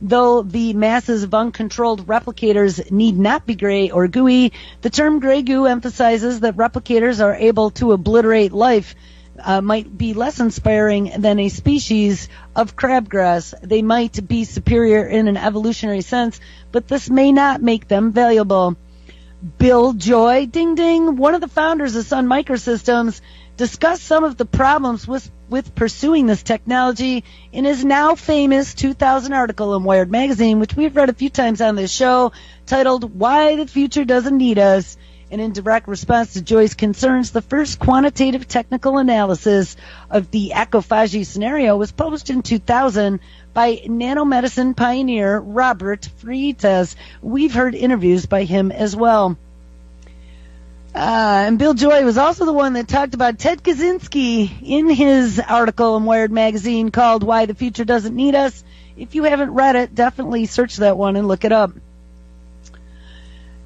[SPEAKER 1] Though the masses of uncontrolled replicators need not be gray or gooey, the term gray goo emphasizes that replicators are able to obliterate life. Might be less inspiring than a species of crabgrass. They might be superior in an evolutionary sense, but this may not make them valuable. Bill Joy, ding ding, one of the founders of Sun Microsystems, discussed some of the problems with pursuing this technology in his now famous 2000 article in Wired Magazine, which we've read a few times on this show, titled Why the Future Doesn't Need Us. And in direct response to Joy's concerns, the first quantitative technical analysis of the ecophagy scenario was published in 2000 by nanomedicine pioneer Robert Freitas. We've heard interviews by him as well. And Bill Joy was also the one that talked about Ted Kaczynski in his article in Wired Magazine called Why the Future Doesn't Need Us. If you haven't read it, definitely search that one and look it up.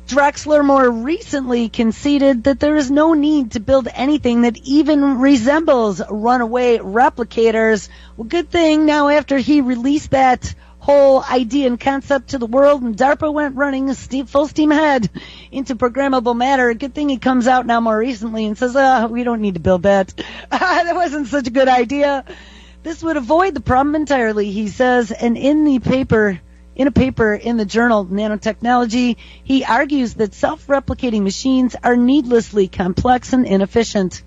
[SPEAKER 1] Drexler more recently conceded that there is no need to build anything that even resembles runaway replicators. Well, good thing now after he released that whole idea and concept to the world and DARPA went running full steam ahead into programmable matter, good thing he comes out now more recently and says, we don't need to build that. That wasn't such a good idea. This would avoid the problem entirely, he says, and in a paper in the journal Nanotechnology, he argues that self-replicating machines are needlessly complex and inefficient.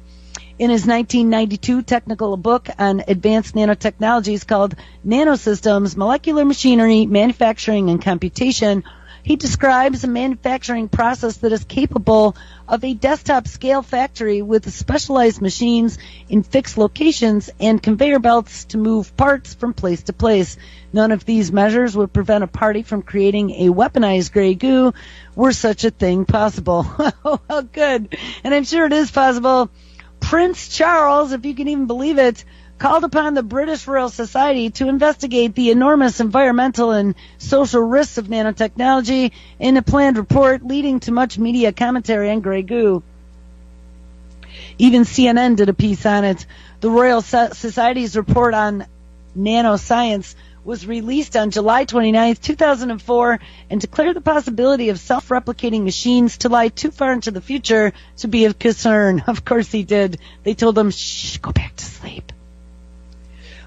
[SPEAKER 1] In his 1992 technical book on advanced nanotechnologies called Nanosystems, Molecular Machinery, Manufacturing, and Computation, he describes a manufacturing process that is capable of a desktop-scale factory with specialized machines in fixed locations and conveyor belts to move parts from place to place. None of these measures would prevent a party from creating a weaponized gray goo were such a thing possible. Well, good. And I'm sure it is possible. Prince Charles, if you can even believe it, called upon the British Royal Society to investigate the enormous environmental and social risks of nanotechnology in a planned report leading to much media commentary on gray goo. Even CNN did a piece on it. The Royal Society's report on nanoscience was released on July 29, 2004, and declared the possibility of self-replicating machines to lie too far into the future to be of concern. Of course he did. They told him, shh, go back to sleep.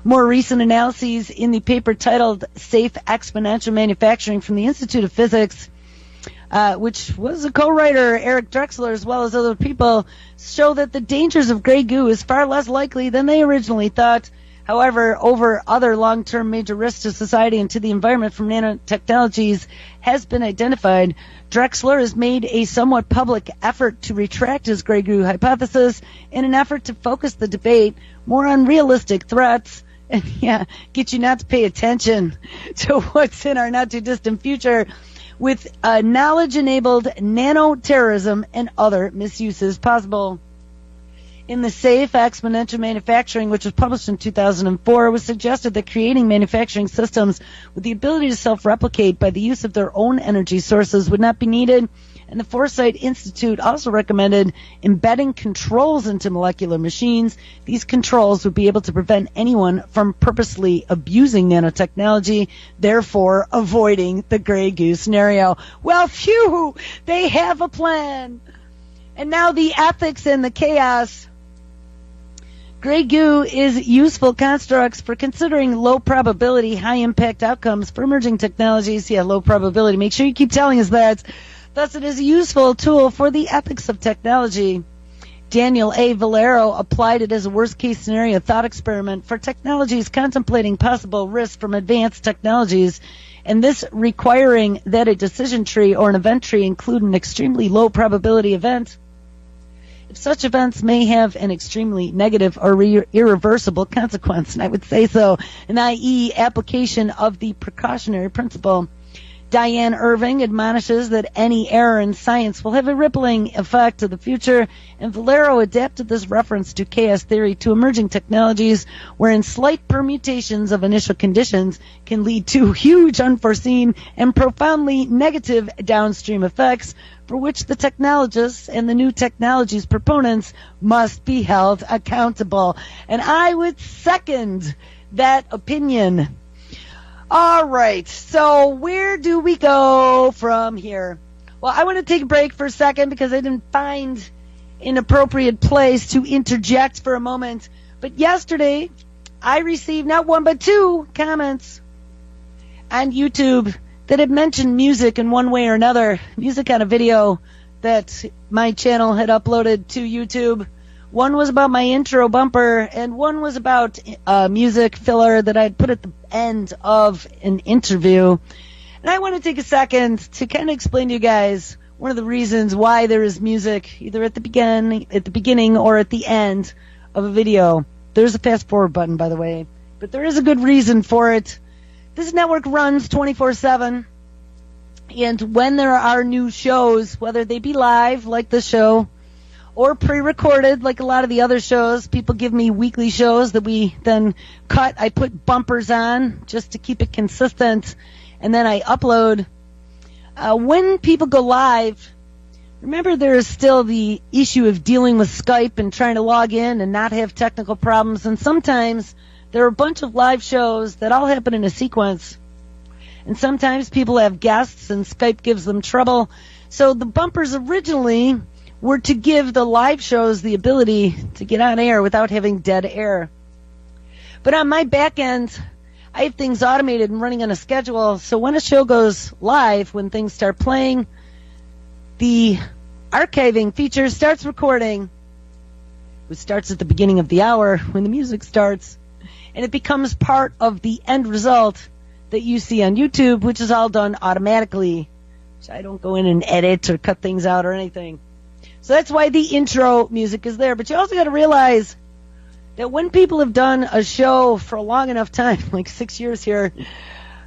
[SPEAKER 1] More recent analyses in the paper titled Safe Exponential Manufacturing from the Institute of Physics, which was a co-writer, Eric Drexler, as well as other people, show that the dangers of gray goo is far less likely than they originally thought. However, over other long-term major risks to society and to the environment from nanotechnologies has been identified. Drexler has made a somewhat public effort to retract his gray goo hypothesis in an effort to focus the debate more on realistic threats and, get you not to pay attention to what's in our not-too-distant future with knowledge-enabled nanoterrorism and other misuses possible. In the Safe Exponential Manufacturing, which was published in 2004, it was suggested that creating manufacturing systems with the ability to self-replicate by the use of their own energy sources would not be needed, and the Foresight Institute also recommended embedding controls into molecular machines. These controls would be able to prevent anyone from purposely abusing nanotechnology, therefore avoiding the gray goo scenario. Well, phew, they have a plan. And now the ethics and the chaos. Gray goo is useful constructs for considering low probability, high impact outcomes for emerging technologies. Yeah, low probability. Make sure you keep telling us that. Thus, it is a useful tool for the ethics of technology. Daniel A. Valero applied it as a worst-case scenario thought experiment for technologies contemplating possible risks from advanced technologies, and this requiring that a decision tree or an event tree include an extremely low probability event. If such events may have an extremely negative or irreversible consequence, and I would say so, an i.e. application of the precautionary principle. Diane Irving admonishes that any error in science will have a rippling effect to the future, and Valero adapted this reference to chaos theory to emerging technologies wherein slight permutations of initial conditions can lead to huge, unforeseen, and profoundly negative downstream effects for which the technologists and the new technologies proponents must be held accountable. And I would second that opinion. All right, so where do we go from here? Well, I want to take a break for a second because I didn't find an appropriate place to interject for a moment. But yesterday, I received not one but two comments on YouTube that had mentioned music in one way or another. Music on a video that my channel had uploaded to YouTube. One was about my intro bumper, and one was about music filler that I'd put at the end of an interview. And I want to take a second to kind of explain to you guys one of the reasons why there is music either at the beginning or at the end of a video. There's a fast forward button, by the way, but there is a good reason for it. This network runs 24/7, and when there are new shows, whether they be live like this show or pre-recorded like a lot of the other shows, people give me weekly shows that we then cut. I put bumpers on just to keep it consistent, and then I upload. When people go live, remember there is still the issue of dealing with Skype and trying to log in and not have technical problems, and sometimes there are a bunch of live shows that all happen in a sequence, and sometimes people have guests and Skype gives them trouble. So the bumpers originally were to give the live shows the ability to get on air without having dead air. But on my back end, I have things automated and running on a schedule, so when a show goes live, when things start playing, the archiving feature starts recording, which starts at the beginning of the hour when the music starts, and it becomes part of the end result that you see on YouTube, which is all done automatically. So I don't go in and edit or cut things out or anything. So that's why the intro music is there. But you also got to realize that when people have done a show for a long enough time, like 6 years here,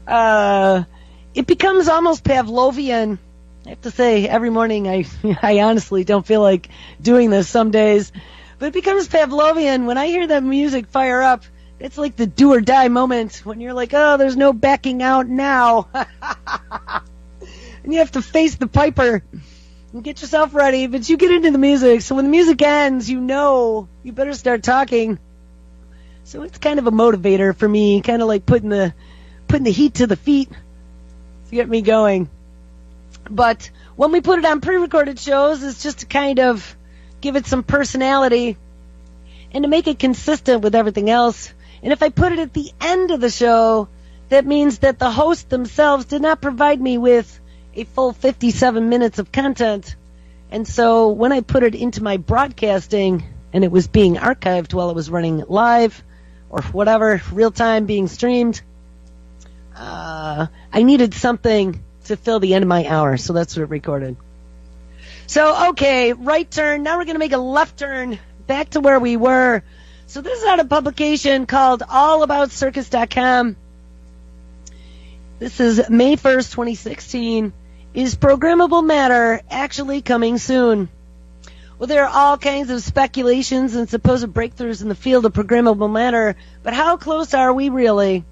[SPEAKER 1] it becomes almost Pavlovian. I have to say, every morning I honestly don't feel like doing this some days. But it becomes Pavlovian. When I hear that music fire up, it's like the do or die moment when you're like, oh, there's no backing out now. And you have to face the piper and get yourself ready, but you get into the music. So when the music ends, you know you better start talking. So it's kind of a motivator for me, kind of like putting putting the heat to the feet to get me going. But when we put it on pre-recorded shows, it's just to kind of give it some personality and to make it consistent with everything else. And if I put it at the end of the show, that means that the hosts themselves did not provide me with a full 57 minutes of content. And so when I put it into my broadcasting and it was being archived while it was running live or whatever, real time being streamed, I needed something to fill the end of my hour. So that's what it recorded. So, okay, right turn. Now we're going to make a left turn back to where we were. So this is out of a publication called AllAboutCircus.com. This is May 1st, 2016. Is programmable matter actually coming soon? Well, there are all kinds of speculations and supposed breakthroughs in the field of programmable matter, but how close are we really?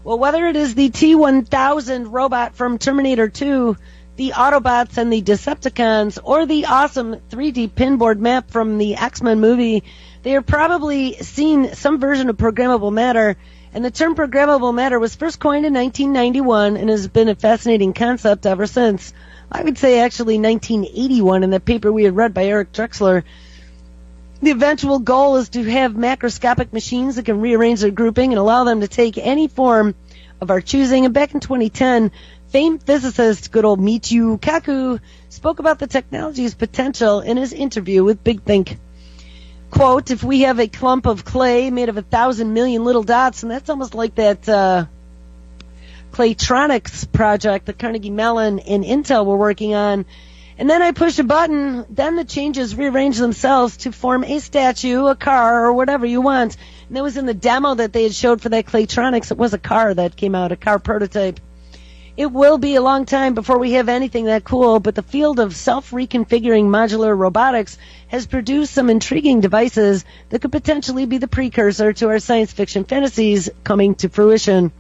[SPEAKER 1] Well, whether it is the T-1000 robot from Terminator 2, the Autobots and the Decepticons, or the awesome 3D pinboard map from the X-Men movie, they are probably seen some version of programmable matter. And the term programmable matter was first coined in 1991 and has been a fascinating concept ever since. I would say actually 1981 in that paper we had read by Eric Drexler. The eventual goal is to have macroscopic machines that can rearrange their grouping and allow them to take any form of our choosing. And back in 2010, famed physicist, good old Michio Kaku, spoke about the technology's potential in his interview with Big Think. Quote, if we have a clump of clay made of 1,000 million little dots, and that's almost like that Claytronics project that Carnegie Mellon and Intel were working on, and then I push a button, then the changes rearrange themselves to form a statue, a car, or whatever you want. And that was in the demo that they had showed for that Claytronics. It was a car that came out, a car prototype. It will be a long time before we have anything that cool, but the field of self-reconfiguring modular robotics has produced some intriguing devices that could potentially be the precursor to our science fiction fantasies coming to fruition.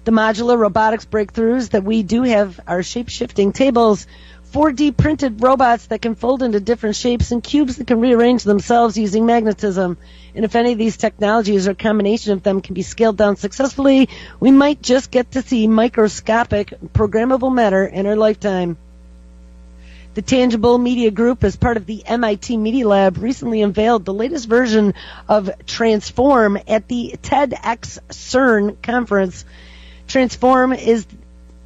[SPEAKER 1] The modular robotics breakthroughs that we do have are shape-shifting tables, 4D printed robots that can fold into different shapes, and cubes that can rearrange themselves using magnetism. And if any of these technologies or a combination of them can be scaled down successfully, we might just get to see microscopic programmable matter in our lifetime. The Tangible Media Group, as part of the MIT Media Lab, recently unveiled the latest version of Transform at the TEDx CERN conference. Transform is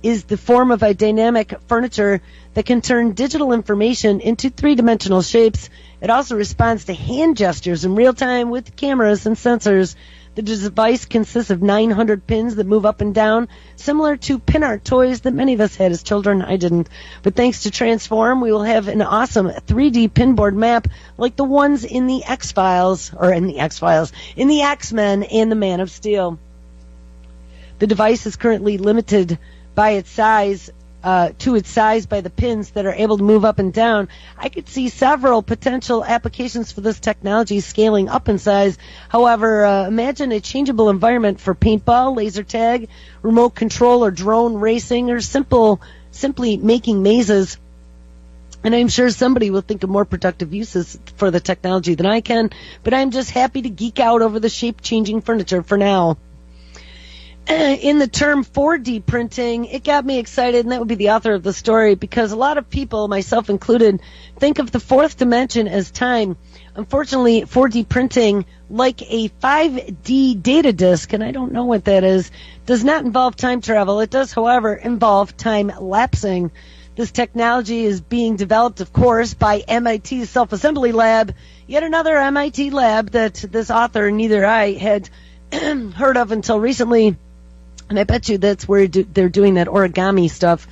[SPEAKER 1] the form of a dynamic furniture that can turn digital information into three-dimensional shapes. It also responds to hand gestures in real time with cameras and sensors. The device consists of 900 pins that move up and down, similar to pin art toys that many of us had as children. I didn't. But thanks to Transform, we will have an awesome 3D pinboard map like the ones in the X-Files, in the X-Men and the Man of Steel. The device is currently limited by its size, to its size by the pins that are able to move up and down. I could see several potential applications for this technology scaling up in size. However, imagine a changeable environment for paintball, laser tag, remote control or drone racing, or simply making mazes. And I'm sure somebody will think of more productive uses for the technology than I can, but I'm just happy to geek out over the shape-changing furniture for now. In the term 4D printing, it got me excited, and that would be the author of the story, because a lot of people, myself included, think of the fourth dimension as time. Unfortunately, 4D printing, like a 5D data disk, and I don't know what that is, does not involve time travel. It does, however, involve time lapsing. This technology is being developed, of course, by MIT's Self-Assembly Lab, yet another MIT lab that this author, neither I, had heard of until recently. And I bet you that's where they're doing that origami stuff.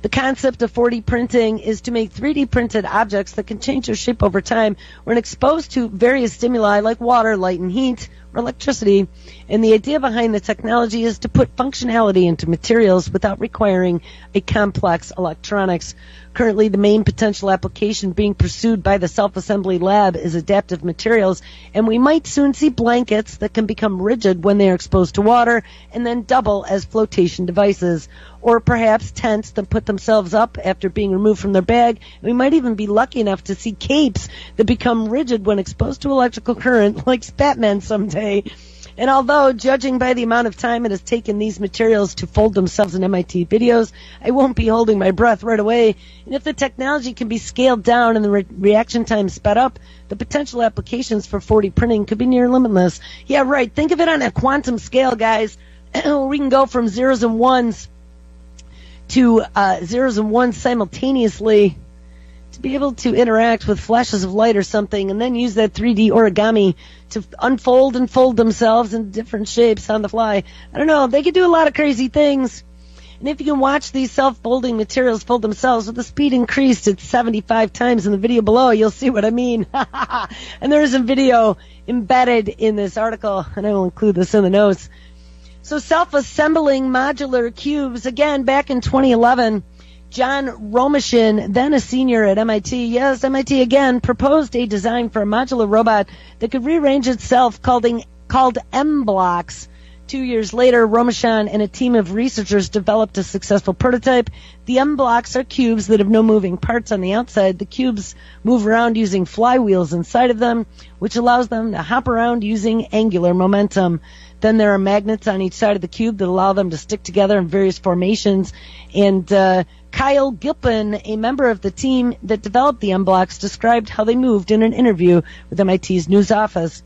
[SPEAKER 1] The concept of 4D printing is to make 3D printed objects that can change their shape over time when exposed to various stimuli like water, light, and heat, or electricity. And the idea behind the technology is to put functionality into materials without requiring a complex electronics. Currently, the main potential application being pursued by the Self-Assembly Lab is adaptive materials, and we might soon see blankets that can become rigid when they are exposed to water and then double as flotation devices. Or perhaps tents that put themselves up after being removed from their bag. We might even be lucky enough to see capes that become rigid when exposed to electrical current, like Batman someday. And although, judging by the amount of time it has taken these materials to fold themselves in MIT videos, I won't be holding my breath right away. And if the technology can be scaled down and the reaction time sped up, the potential applications for 4D printing could be near limitless. Yeah, right. Think of it on a quantum scale, guys. We can go from zeros and ones to zeros and ones simultaneously to be able to interact with flashes of light or something, and then use that 3D origami to unfold and fold themselves in different shapes on the fly. I don't know. They could do a lot of crazy things. And if you can watch these self-folding materials fold themselves with the speed increased at 75 times in the video below, you'll see what I mean. And there is a video embedded in this article, and I will include this in the notes. So self-assembling modular cubes, again, back in 2011, John Romashin, then a senior at MIT, yes, MIT again, proposed a design for a modular robot that could rearrange itself called M-Blocks. 2 years later, Romashin and a team of researchers developed a successful prototype. The M-Blocks are cubes that have no moving parts on the outside. The cubes move around using flywheels inside of them, which allows them to hop around using angular momentum. Then there are magnets on each side of the cube that allow them to stick together in various formations. And Kyle Gilpin, a member of the team that developed the M-Blocks, described how they moved in an interview with MIT's news office.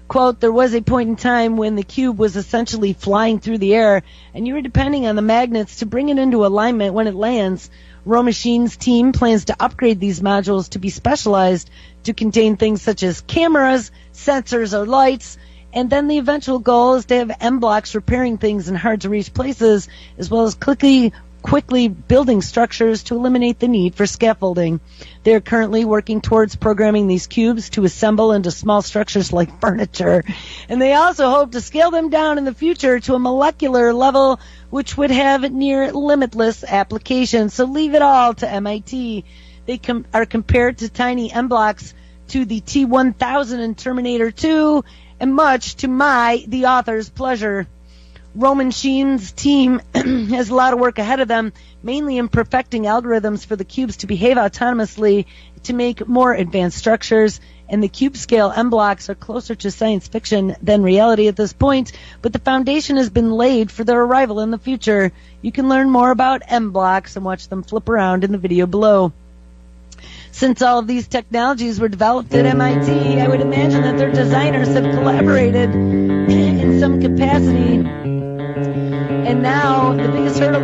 [SPEAKER 1] Quote, there was a point in time when the cube was essentially flying through the air, and you were depending on the magnets to bring it into alignment when it lands. Romashin's team plans to upgrade these modules to be specialized to contain things such as cameras, sensors, or lights. And then the eventual goal is to have M-Blocks repairing things in hard-to-reach places, as well as quickly building structures to eliminate the need for scaffolding. They are currently working towards programming these cubes to assemble into small structures like furniture. And they also hope to scale them down in the future to a molecular level, which would have near limitless applications. So leave it all to MIT. They are compared to tiny M-Blocks to the T-1000 in Terminator 2, and much to the author's pleasure. Romashin's team has a lot of work ahead of them, mainly in perfecting algorithms for the cubes to behave autonomously to make more advanced structures, and the cube-scale M-Blocks are closer to science fiction than reality at this point, but the foundation has been laid for their arrival in the future. You can learn more about M-Blocks and watch them flip around in the video below. Since all of these technologies were developed at MIT, I would imagine that their designers have collaborated in some capacity. And now the biggest hurdle